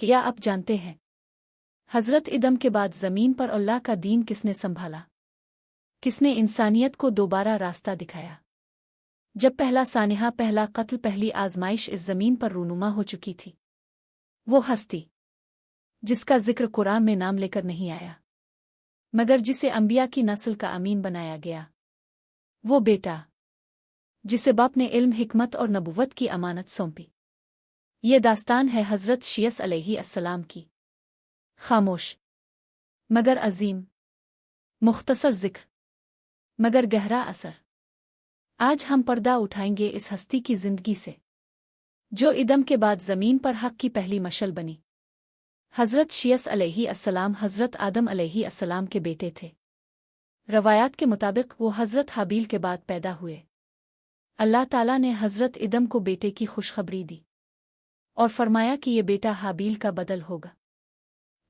क्या आप जानते हैं हज़रत इदम के बाद ज़मीन पर अल्लाह का दीन किसने संभाला? किसने इंसानियत को दोबारा रास्ता दिखाया? जब पहला सानिहा, पहला कत्ल, पहली आजमाइश इस ज़मीन पर रूनुमा हो चुकी थी, वो हस्ती जिसका जिक्र कुरान में नाम लेकर नहीं आया, मगर जिसे अंबिया की नस्ल का अमीन बनाया गया, वो बेटा जिसे बाप ने इल्म, हिकमत और नबुव्वत की अमानत सौंपी। ये दास्तान है हज़रत शीस अलैहिस्सलाम की। खामोश मगर अजीम, मुख्तसर जिक्र मगर गहरा असर। आज हम पर्दा उठाएंगे इस हस्ती की जिंदगी से जो इदम के बाद ज़मीन पर हक की पहली मशल बनी। हज़रत शीस अलैहिस्सलाम हज़रत आदम अलैहिस्सलाम के बेटे थे। रवायात के मुताबिक वो हज़रत हाबील के बाद पैदा हुए। अल्लाह ताला ने हज़रत इदम को बेटे की खुशखबरी दी और फरमाया कि ये बेटा हाबील का बदल होगा।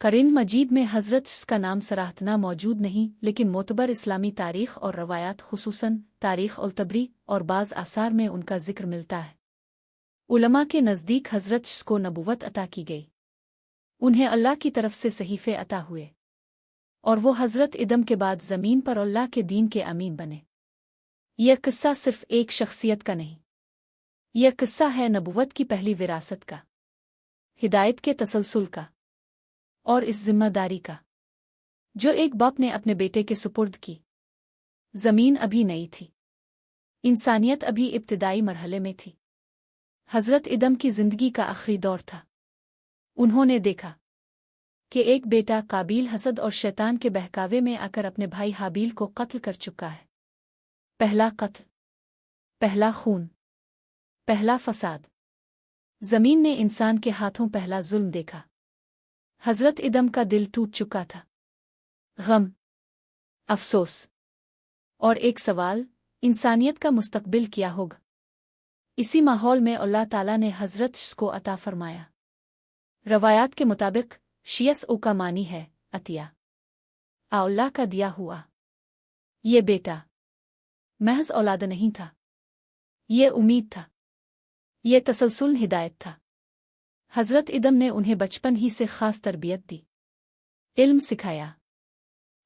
कुरान मजीद में हज़रत श का नाम सराहतना मौजूद नहीं, लेकिन मोतबर इस्लामी तारीख़ और रवायात खुसूसन तारीख़ अल-तबरी और बाज़ आसार में उनका जिक्र मिलता है। उलमा के नज़दीक हज़रत श को नबुव्वत अता की गई, उन्हें अल्लाह की तरफ से सहीफ़े अता हुए और वो हज़रत इदम के बाद ज़मीन पर अल्लाह के दीन के अमीन बने। यह किस्सा सिर्फ एक शख्सियत का नहीं, यह किस्सा है नबुव्वत की पहली विरासत का, हिदायत के तसलसल का और इस जिम्मेदारी का जो एक बाप ने अपने बेटे के सुपुर्द की। ज़मीन अभी नई थी, इंसानियत अभी इब्तिदाई मरहले में थी। हज़रत इदम की ज़िंदगी का आखिरी दौर था। उन्होंने देखा कि एक बेटा काबील हसद और शैतान के बहकावे में आकर अपने भाई हाबील को कत्ल कर चुका है। पहला कत्ल, पहला खून, पहला फसाद। ज़मीन ने इंसान के हाथों पहला जुल्म देखा। हज़रत इदम का दिल टूट चुका था। गम, अफसोस और एक सवाल, इंसानियत का मुस्तकबिल क्या होगा? इसी माहौल में अल्लाह ताला ने हज़रत श को अता फरमाया। रवायात के मुताबिक शीस ओ का मानी है अतिया, अल्लाह का दिया हुआ। ये बेटा महज औलाद नहीं था, ये उम्मीद था, ये तसलसल हिदायत था। हज़रत इदम ने उन्हें बचपन ही से ख़ास तरबियत दी, इल्म सिखाया,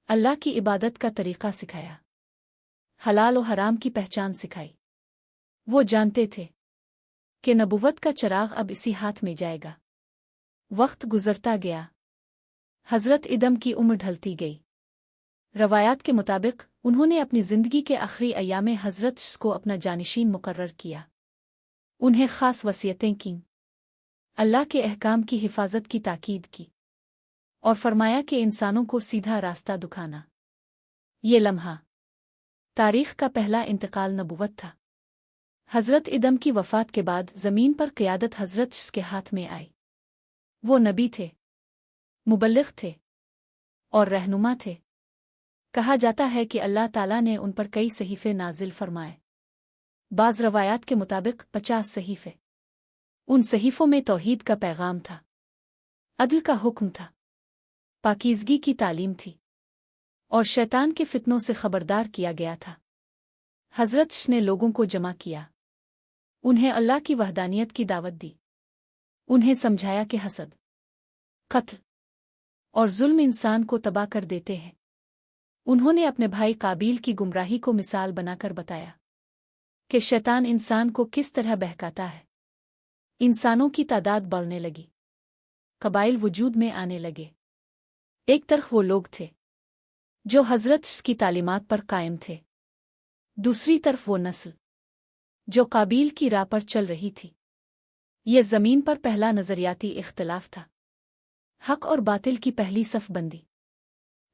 अल्लाह की इबादत का तरीक़ा सिखाया, हलाल और हराम की पहचान सिखाई। वो जानते थे कि नबुव्वत का चिराग अब इसी हाथ में जाएगा। वक्त गुज़रता गया, हज़रत इदम की उम्र ढलती गई। रवायात के मुताबिक उन्होंने अपनी ज़िंदगी के आखिरी अय्याम में हज़रत श को अपना जानिशीन मुकर्रर किया, उन्हें ख़ास वसीयतें कीं, अल्लाह के अहकाम की हिफाजत की ताकीद की और फरमाया कि इंसानों को सीधा रास्ता दिखाना। ये लम्हा तारीख़ का पहला इंतकाल नबुव्वत था। हज़रत इदम की वफ़ात के बाद ज़मीन पर क़यादत हज़रत श के हाथ में आई। वो नबी थे, मुबल्लिग़ थे और रहनुमा थे। कहा जाता है कि अल्लाह ताला ने उन पर कई सहीफ़े नाजिल फरमाए। बाज़ रवायात के मुताबिक 50 सहीफ़े। उन सहीफ़ों में तौहीद का पैगाम था, अदल का हुक्म था, पाकीज़गी की तालीम थी और शैतान के फितनों से खबरदार किया गया था। हज़रत श ने लोगों को जमा किया, उन्हें अल्लाह की वहदानियत की दावत दी, उन्हें समझाया कि हसद, कत्ल और जुल्म इंसान को तबाह कर देते हैं। उन्होंने अपने भाई काबील की गुमराही को मिसाल बनाकर बताया कि शैतान इंसान को किस तरह बहकाता है। इंसानों की तादाद बढ़ने लगी, कबाइल वजूद में आने लगे। एक तरफ वो लोग थे जो हज़रत श की तालीमात पर कायम थे, दूसरी तरफ वो नस्ल जो काबील की राह पर चल रही थी। ये ज़मीन पर पहला नज़रियाती इख्तिलाफ था, हक़ और बातिल की पहली सफ़ बंदी।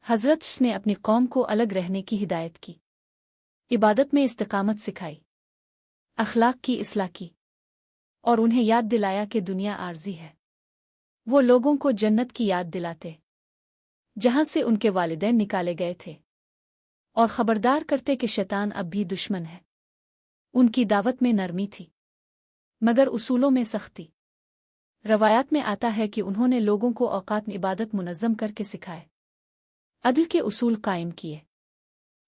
हज़रत श ने अपनी कौम को अलग रहने की हिदायत की, इबादत में इस्तिकामत सिखाई, अखलाक की इस्लाह की और उन्हें याद दिलाया कि दुनिया आर्ज़ी है। वो लोगों को जन्नत की याद दिलाते जहाँ से उनके वालिदैन निकाले गए थे और ख़बरदार करते कि शैतान अब भी दुश्मन है। उनकी दावत में नरमी थी मगर उसूलों में सख्ती। रवायात में आता है कि उन्होंने लोगों को औकात इबादत मुनज़्ज़म करके सिखाए, अदल के उसूल कायम किए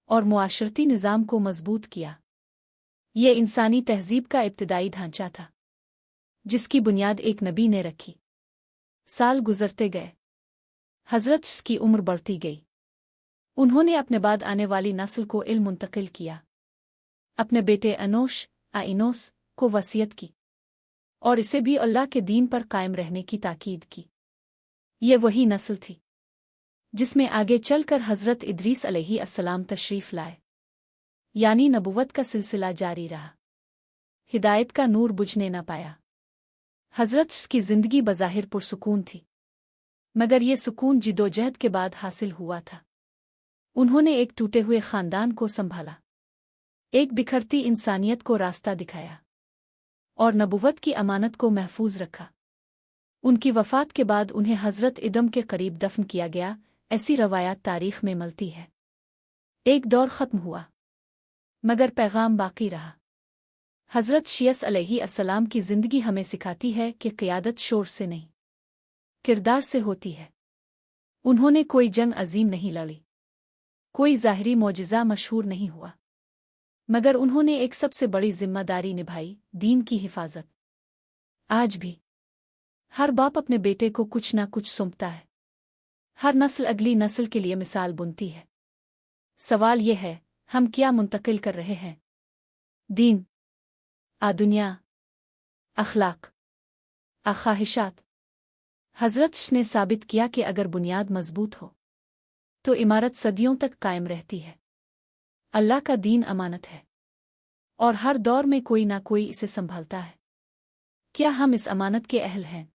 और मुआशरती निज़ाम को मज़बूत किया। ये इंसानी तहज़ीब का इब्तिदाई ढांचा था जिसकी बुनियाद एक नबी ने रखी। साल गुजरते गए। हजरत की उम्र बढ़ती गई। उन्होंने अपने बाद आने वाली नस्ल को इल्म मुंतकिल किया। अपने बेटे अनोश आइनोस को वसीयत की और इसे भी अल्लाह के दीन पर कायम रहने की ताकीद की। ये वही नस्ल थी जिसमें आगे चलकर हजरत इदरीस अलैहिस्सलाम तशरीफ लाए, यानी नबुवत का सिलसिला जारी रहा। हिदायत का नूर बुझने न पाया। हजरत की जिंदगी बज़ाहिर पुरसुकून थी, मगर ये सुकून जिदोजहद के बाद हासिल हुआ था। उन्होंने एक टूटे हुए खानदान को संभाला, एक बिखरती इंसानियत को रास्ता दिखाया और नबुवत की अमानत को महफूज रखा। उनकी वफ़ात के बाद उन्हें हजरत इदम के करीब दफन किया गया, ऐसी रवायात तारीख में मिलती है। एक दौर ख़त्म हुआ, मगर पैगाम बाकी रहा। हजरत शीयस अलैहिस्सलाम की ज़िंदगी हमें सिखाती है कि क़ियादत शोर से नहीं, किरदार से होती है। उन्होंने कोई जंग अजीम नहीं लड़ी, कोई ज़ाहिरी मौजिज़ा मशहूर नहीं हुआ, मगर उन्होंने एक सबसे बड़ी जिम्मेदारी निभाई, दीन की हिफाजत। आज भी हर बाप अपने बेटे को कुछ ना कुछ सौंपता है। हर नस्ल अगली नस्ल के लिए मिसाल बुनती है। सवाल यह है, हम क्या मुंतकिल कर रहे हैं? दीन, दुनिया, अखलाक, ख्वाहिशात? हजरत ने साबित किया कि अगर बुनियाद मजबूत हो तो इमारत सदियों तक कायम रहती है। अल्लाह का दीन अमानत है और हर दौर में कोई ना कोई इसे संभालता है। क्या हम इस अमानत के अहल हैं?